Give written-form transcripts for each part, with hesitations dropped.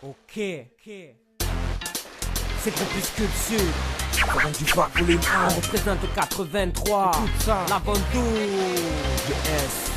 Ok. C'est Groupuscule Sud. Ça vient du Var volume 1. On représente le 83. Écoute ça. La Ventoux. Yes.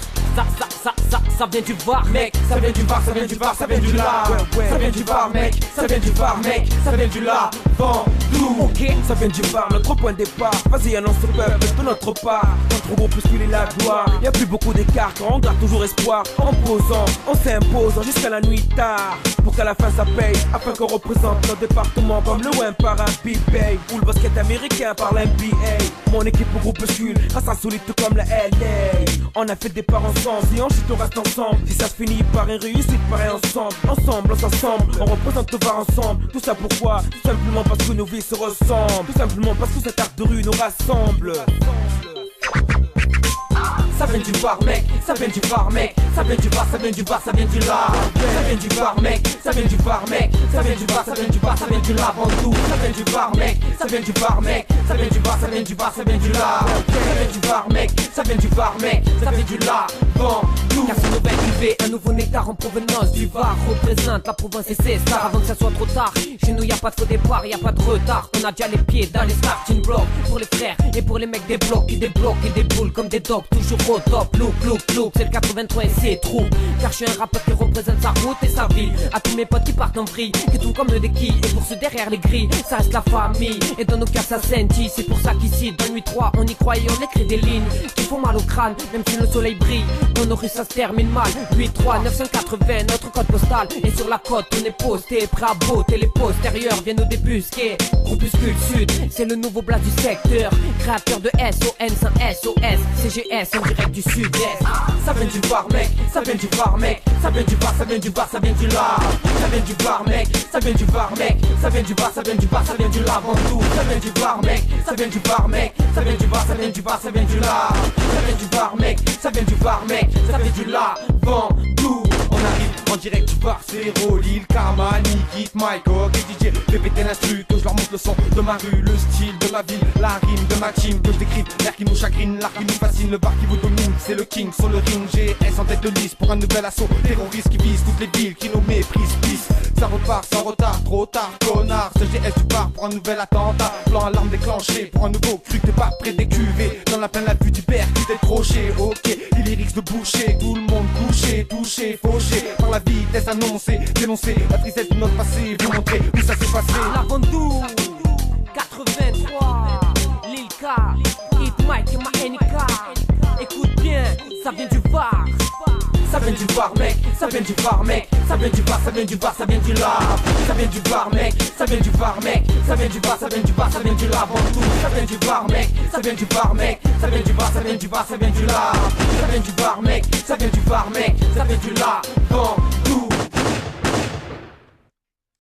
Ça vient du Var, mec. Ça vient du Var, ça vient du Var, ça vient du là. Ça vient du Var, mec. Ça vient du Var, mec. Ça vient du là. Ventoux. Ok. Ça vient du Var, notre point de départ. Vas-y, annonce le peuple de notre part. Notre Groupuscule est la gloire. Y'a plus beaucoup d'écart quand on garde toujours espoir. En posant, on s'impose jusqu'à la nuit tard. Pour qu'à la fin ça paye. Afin qu'on représente notre département comme le Win par un B-Bay ou le basket américain par l'NBA. Mon équipe au Groupuscule reste insolite comme la LA. On a fait des départ ensemble, si ensuite on reste ensemble. Si ça se finit par une réussite, pareil ensemble. Ensemble, on s'assemble, on représente le Var ensemble. Tout ça pourquoi? Tout simplement parce que nos vies se ressemblent. Tout simplement parce que cet art de rue nous rassemble. Ça vient du Var, mec, ça vient du Var, mec. Ça vient du Var, ça vient du Var, ça vient du là. Ça vient du Var, mec, ça vient du Var, mec. Ça vient du Var, ça vient du Var, ça vient du là. Ventoux, ça vient du Var, mec. Ça vient du Var, mec. Ça vient du Var, ça vient du Var, ça vient du là. Ça vient du Var, mec. Ça vient du Var, mec. Ça vient du là. Ventoux. Car ce nouvel IV, un nouveau nectar en provenance du Var représente la province et ses stars. Avant que ça soit trop tard, chez nous y'a pas de faux départ, y'a pas de retard. On a déjà les pieds dans les starting blocks. Pour les frères et pour les mecs des blocs qui débloquent et déboulent comme des dogs. Toujours au top, look, c'est le 83 et c'est trou. Car je suis un rappeur qui représente sa route et sa vie. À tous mes potes qui partent en vrille, qui tournent comme le déquille. Et pour ceux derrière les grilles, ça reste la famille. Et dans nos cœurs ça scintille, c'est pour ça qu'ici dans nuit 3 on y croit et on écrit des lignes qui font mal au crâne, même si le soleil brille. Dans nos rues ça se termine mal. 8-3, 980, notre code postal. Et sur la côte on est posté, prêt à botter. Les postérieurs viennent nous débusquer. Groupuscule Sud, c'est le nouveau blast du secteur. Créateur de SON sans SOS, CGS en direct du sud-est. Ça vient du Var, mec, ça vient du Var, mec. Ça vient du Var, ça vient du Var, ça vient du là. Ça vient du Var, mec, ça vient du Var, mec. Ça vient du Var, ça vient du Var, ça vient du là. Ventoux, ça vient du Var, mec. Ça vient du Var, mec. Ça vient du Var, ça vient du Var, ça vient du là. Ça vient du Var, mec. Ça vient du Var, mec. Ça vient du là. Ventoux. On arrive en direct du Var, c'est Lil, Karma, Nikit, Mike, et DJ. Fais péter l'instru, que je leur montre le son de ma rue, le style de ma ville, la rime de ma team, que je décris. L'air qui nous chagrine, l'art qui nous fascine, le bar qui vous domine, c'est le king sur le ring. GS en tête de liste pour un nouvel assaut, terroriste qui vise toutes les villes, qui nous méprisent, pisse. Ça repart sans retard, trop tard, connard. Ce GS du bar pour un nouvel attentat. Plan alarme déclenché pour un nouveau cru, t'es pas près des cuvées. Dans la pleine la vue du père qui décroché, ok. Les lyrics de boucher, tout le monde couché, touché, fauché. Par la vitesse annoncée, dénoncée, la tristesse de notre passé, vous montrer où ça s'est passé. La Ventoux 83, Lil K, Hit Mike et ma NK. Écoute bien, ça vient du Var. Ça vient du Var, mec, ça vient du Var, mec. Ça vient du Var, ça vient du Var, ça vient du là. Ça vient du Var, mec, ça vient du Var, mec. Ça vient du Var, ça vient du Var, ça vient du là. Ventoux, ça vient du Var, mec. Ça vient du Var, mec. Ça vient du Var, ça vient du Var, ça vient du là. Ça vient du Var, mec. Ça vient du Var, mec. Ça vient du là.